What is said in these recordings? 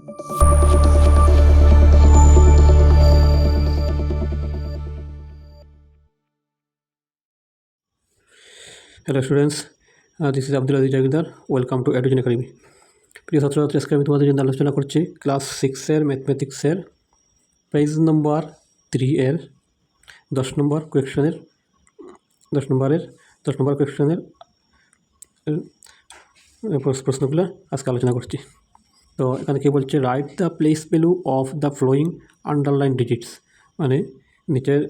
Hello students, this is Abdul Aziz Jagirdar. Welcome to education academy. প্রিয় ছাত্রছাত্রী, আজকে আমি তোমাদের জন্য আলোচনা করছি ক্লাস 6-এর ম্যাথমেটিক্সের পেজ নম্বর 3 এর 10 নম্বর কোয়েকশনের 10 নম্বর কোয়েকশনের প্রশ্নগুলো আজকে আলোচনা করছি। তো এখানে কী বলছে, write the place value of the following underline digits, মানে নিচের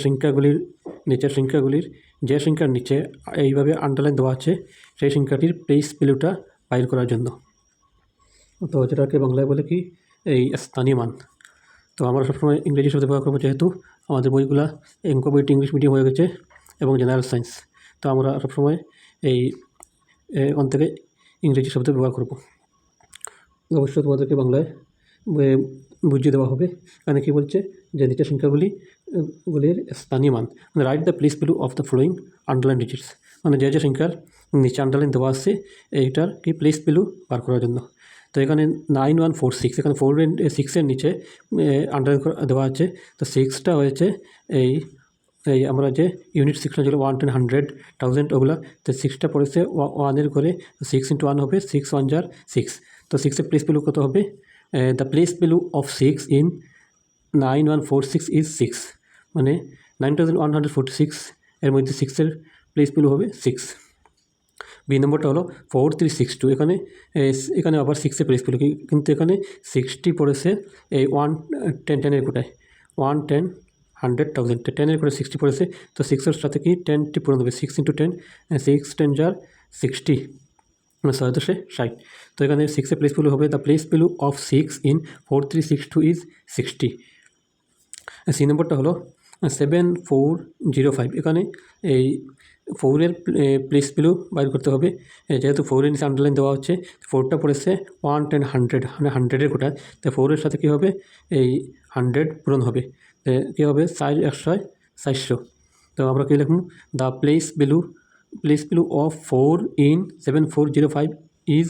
সংখ্যাগুলির যে সংখ্যার নিচে এইভাবে আন্ডারলাইন দেওয়া আছে সেই সংখ্যাটির প্লেস ভ্যালুটা বাইর করার জন্য। তো যেটাকে বাংলায় বলে কি, এই স্থানীয় মান। তো আমরা সবসময় ইংরেজি শব্দ ব্যবহার করবো, যেহেতু আমাদের বইগুলা অঙ্ক বইটি ইংলিশ মিডিয়াম হয়ে গেছে এবং জেনারেল সায়েন্স। তো আমরা সবসময় এই ওখান থেকে ইংরেজি শব্দ ব্যবহার করব। অবশ্যই তোমাদেরকে বাংলায় বুঝিয়ে দেওয়া হবে। এখানে কী বলছে যে নিচের সংখ্যাগুলির স্থানীয় মান, মানে write the place value of the following underline digits, মানে যে সংখ্যার নিচে আন্ডারলাইন দেওয়া আছে এইটার কি প্লেস ভ্যালু বার করার জন্য। তো এখানে 9146, এখানে 6-এর নিচে আন্ডারলাইন দেওয়া আছে। তো 6টা হয়েছে এই আমরা যে ইউনিট 6টা ছিল 1, 10, 100, 1000 ওগুলো। তো 6টা পড়েছে 1-এর করে, 6 × 1 হবে 6, 1 = 6। তো 6-এর প্লেস ভ্যালু কত হবে? The place value of 6 in 9146 is 6, মানে 9146 এর মধ্যে 6-এর প্লেস ভ্যালু হবে 6। বি নম্বরটা হলো 4362, এখানে আবার 6-এর প্লেস ভ্যালু, কিন্তু এখানে 60 পড়েছে এই 10-এর কোটায়, 1, 10, 100, 1000, 10-এর করে 60 পড়েছে। তো 6-এর সাথে কি 10টি পূরণ হবে, 6 × 10, 6, 10 = 60, মানে 6×10=60। তো এখানে 6-এর প্লেস ভ্যালু হবে the place value of 6 in 4362 is 60। C নম্বরটা হলো 7405, এখানে এই 4-এর প্লেস ভ্যালু বাইর করতে হবে। যেহেতু 4-এর নিচে আন্ডারলাইন দেওয়া হচ্ছে, 4টা পড়েছে 1, 10, 100, মানে 100-এর কোটা। তো 4-এর সাথে কী হবে, এই 100 পূরণ হবে, কী হবে 4, 100, 400। তো আমরা কী লিখব, the place value of 4 in 7405 is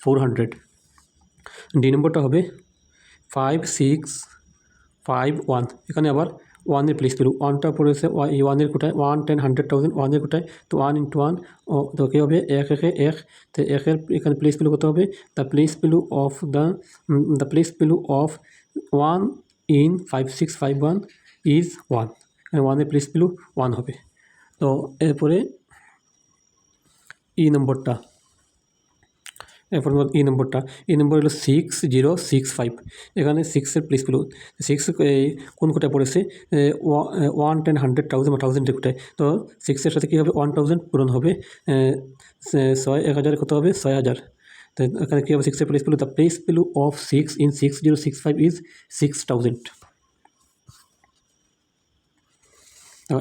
400। D নম্বরটা হবে 5651, এখানে আবার 1-এর প্লেস ভ্যালু, 1টা পড়েছে 1-এর কোটায়, 1, 10, 100, 1000, 1-এর কোটায়। তো 1 × 1, তো কী হবে 1, 1, 1। তো 1-এর এখানে প্লেস ভ্যালু কত হবে, the place value of 1 in 5651 is 1, 1-এর প্লেস ভ্যালু 1 হবে। তো এরপরে ই নম্বর হলো 6065, এখানে 6-এর প্লেস ভ্যালু, 6 কোন কোটায় পড়েছে, 1, 10, 100, 1000 বা 1000-এর কোটায়। তো 6-এর সাথে কী হবে 1000 পূরণ হবে, 1000 কত হবে 6000। তো এখানে কী হবে 6-এর place value, the place value of 6 in 6065 is 6000।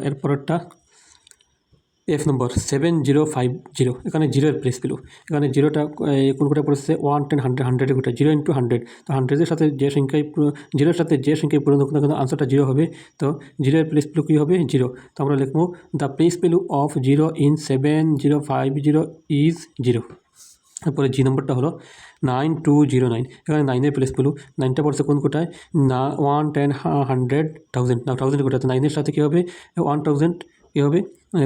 এরপরটা এফ নম্বর 7050, এখানে 0-এর প্লেস ভ্যালু, এখানে 0টা কোন কোটা পড়েছে 1, 10, 100, 100-এর কোটা, 0 × 100। তো 100-এর সাথে যে সংখ্যায় 0-এর সাথে যে সংখ্যায় পূরণ হোক না কেন আনসারটা 0 হবে। তো 0-এর প্লেস ভ্যালু কী হবে 0। তো আমরা লিখবো the place value of 0 in 7050 is 0। তারপরে জি নম্বরটা হলো 9209, এখানে 9-এর প্লেস ভ্যালু, 9টা পড়ছে কোন কোটায়, 1, 10, 100, 1000, 1000-এর কোটা। তো 9-এর সাথে কী হবে 1000 কী হবে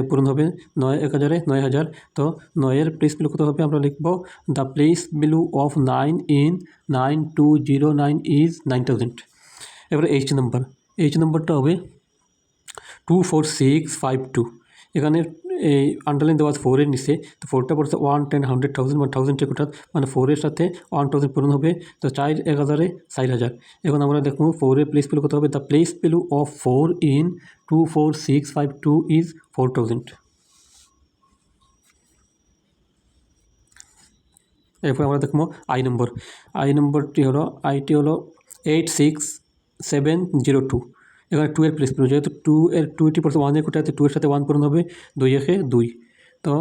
পূরণ হবে 9, 1000-এ 9000। তো 9-এর প্লেস ভ্যালু কত হবে, আমরা লিখব the place value of 9 in 9209 is 9000। এবারে এইচ নম্বরটা হবে 24652, এখানে এই আন্ডারলাইন দেওয়া আছে 4-এর নিচে। তো 4টা পড়ছে 1, 10, 100, 1000 বা 1000-এর কোটা, মানে 4-এর সাথে 1000 পূরণ হবে। তো 4, 1000-এ 4000। এখন আমরা দেখব 4-এর প্লেস ভ্যালু কত হবে, the place value of 4 in 24652 is 4000। এরপর আমরা দেখবো আইটি হলো 86702, এখানে 2-এর প্লেস ভ্যালু, যেহেতু 2টি পড়ছে 1-এর কোটায়, 2-এর সাথে 1 পূরণ হবে, 2, 1, 2। তো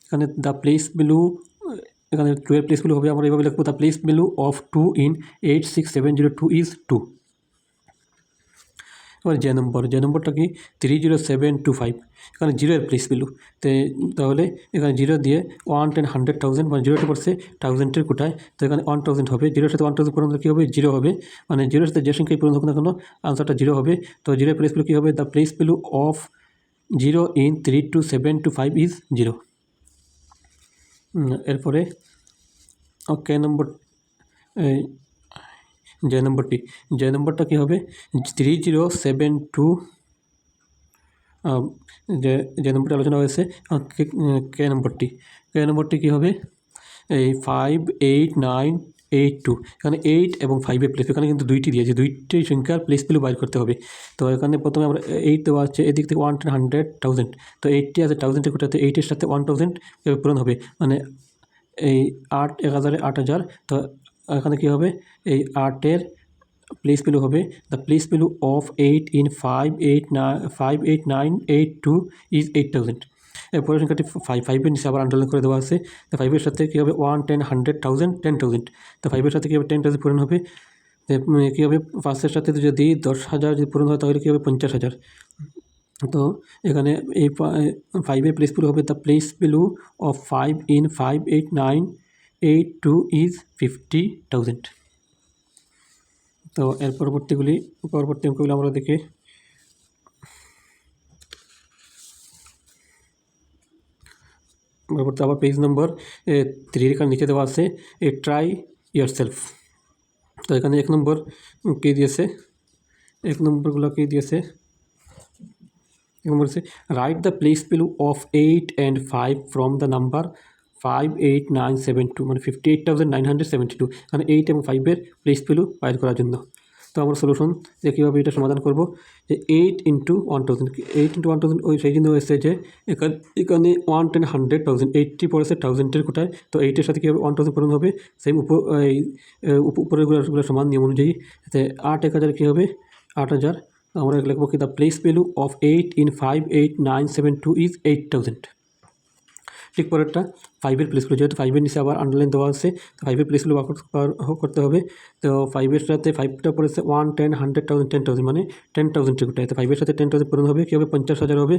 এখানে দ্য প্লেস ভ্যালু, এখানে 2-এর প্লেস ভ্যালু হবে, আমরা এইভাবে লিখবো the place value of 2 in 86702 is 2। এবার যে নম্বরটা কি 30725, এখানে জিরোর প্লেস ভ্যালু, তাহলে এখানে জিরো দিয়ে 1, 10, 100,000, মানে জিরোটা পড়ছে থাউজেন্ডের কোটায়, তো এখানে 1000 হবে। জিরোর সাথে 1000 পূরণ হলে কী হবে, জিরো হবে, মানে জিরোর সাথে যে সংখ্যায় পূরণ হোক না কেন আনসারটা জিরো হবে। তো জিরোর প্লেস ভ্যালু কী হবে, the place value of 0 in 32725 is 0। এরপরে ওকে নম্বর যে নম্বরটা কী হবে 3072, যে নম্বরটি আলোচনা হয়েছে কে নম্বরটি কী হবে এই 58982, এখানে 8 এবং 5-এর প্লেস, এখানে কিন্তু দুইটি দিয়েছে, দুইটি সংখ্যার প্লেস ভ্যালু বাইর করতে হবে। তো এখানে প্রথমে আমরা 8 দেওয়া আছে, এদিক থেকে 1, 10, 100,000, তো 80 আছে 1000-এর কোটাতে, 8-এর সাথে 1000 পূরণ হবে, মানে এই 8 1000 8000। তো এখানে কী হবে, এই 8-এর প্লেস ভ্যালু হবে the place value of 8 in 58982 is 8000। এরপরের সংখ্যাটি 5-এর নিচে আবার আন্ডারলাইন করে দেওয়া আছে। তো 5-এর সাথে কী হবে 1, 10, 100,000, 10,000, তো 5-এর সাথে কী হবে 10,000 পূরণ হবে। কী হবে 5-এর সাথে যদি 10,000 যদি পূরণ হয় তাহলে কী হবে 50,000। তো এখানে এই 5-এর প্লেস ভ্যালু হবে the place value of 5 in 58982 is 50,000। তো এর পরবর্তী অঙ্কগুলো আমরা দেখি। পরবর্তী আবার পেজ নম্বর 3 এখানে নিচে দেওয়া আছে ট্রাই ইয়ার সেলফ। তো এখানে 1 নম্বর কী দিয়েছে, 1 নম্বরগুলো কী দিয়েছে, 1 নম্বর হচ্ছে write the place value of 8 and 5 from the number 58972, মানে 58,972, এখানে 8 এবং 5-এর প্লেস ভ্যালু বাইর করার জন্য। তো আমরা সলিউশন যে কীভাবে এটা সমাধান করব, যে 8 × 1000, 8 × 1000 ওই সেই জন্য এসেছে যে এখানে 1, 10, 100,000, 80 পড়েছে থাউজেন্ডের কোটায়, তো 8-এর সাথে কীভাবে 1000 পূরণ হবে, সেম উপরেরগুলো সমান নিয়ম অনুযায়ী। এতে 8 1000 কী হবে 8000, আমরা লিখবো কি the place value of 8 in 58972 is 8000। ঠিক পরেরটা 5-এর প্লেস ভ্যালু, যেহেতু 5-এর নিচে আবার আন্ডারলাইন দেওয়া আছে, তো 5-এর প্লেস ভ্যালু করতে হবে। তো 5-এর সাথে 5টা পড়েছে 1, 10, 100,000, 10,000, মানে 10,000 কোটায়, তো 5-এর সাথে 10,000 পূরণ হবে কী হবে 50,000 হবে।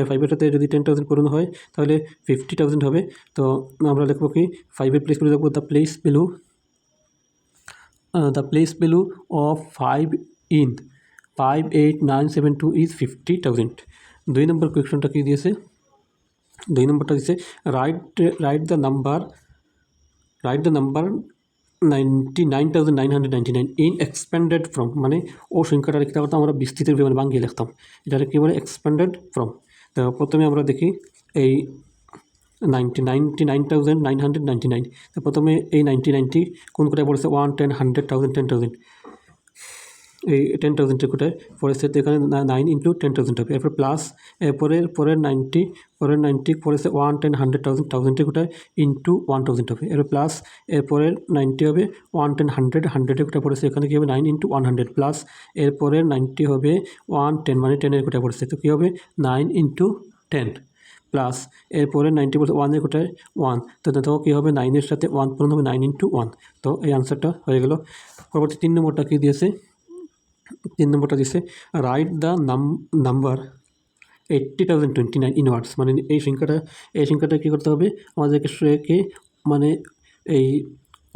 5-এর সাথে যদি 10,000 পূরণ হয় তাহলে 50,000 হবে। তো আমরা লিখবো কি 5-এর প্লেস ভ্যালু দেখবো the place value of 5 in 58972 is 50,000। 2 নম্বর কোয়েশ্চনটা কী দিয়েছে, 2 নম্বরটা দিচ্ছে write the number 99,999 in expanded from, মানে ও সংখ্যাটা লিখতে পারতাম আমরা বিস্তৃতের মানে বাঙ্গিয়ে লিখতাম, এটাকে কী বলে এক্সপ্যান্ডেড ফ্রম। তো প্রথমে আমরা দেখি এই 99,999, তো প্রথমে এই 90 কোন কোটায় পড়েছে 1, 10, 100,000, 10,000, এই 10,000-এর কোটায় পড়েছে, তো এখানে 9 × 10,000 হবে। এরপর প্লাস পরের 90 পড়েছে 1, 10, 100,000, 1000-এর কোটায় ইন্টু 1000 হবে। এরপর প্লাস এরপরের 90 হবে 1, 10, 100-এর কোটায় পড়েছে, এখানে কী হবে 9 × 100 প্লাস এরপরের 90 হবে 1, 10, মানে 10-এর কোটায় পড়েছে, তো কী হবে 9 × 10 প্লাস এরপরে 90 পড়েছে 1-এর কোটায় 1, তো দেখো কী হবে 9-এর সাথে 1 পূরণ হবে 9 × 1। তো এই আনসারটা হয়ে গেল। পরবর্তী 3 নম্বরটা কী দিয়েছে, 3 নম্বরটা দিচ্ছে write the number 80,029 in words, মানে এই সংখ্যাটা কী করতে হবে আমাদেরকে মানে এই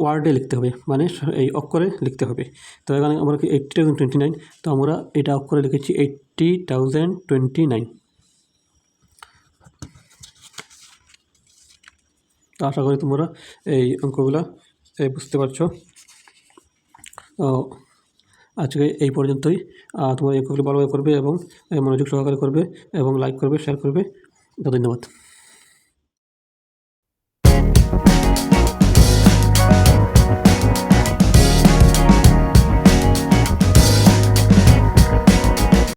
ওয়ার্ডে লিখতে হবে, মানে এই অক্ষরে লিখতে হবে। তো এখানে আমরা 80,029, তো আমরা এটা অক্ষরে লিখেছি 80,029। তো আশা করি তোমরা এই অঙ্কগুলো বুঝতে পারছো। আজকে এই পর্যন্তই। তোমরা এই অঙ্কগুলো ভালোভাবে করবে এবং মনোযোগ সহকারে করবে এবং লাইক করবে, শেয়ার করবে। ধন্যবাদ।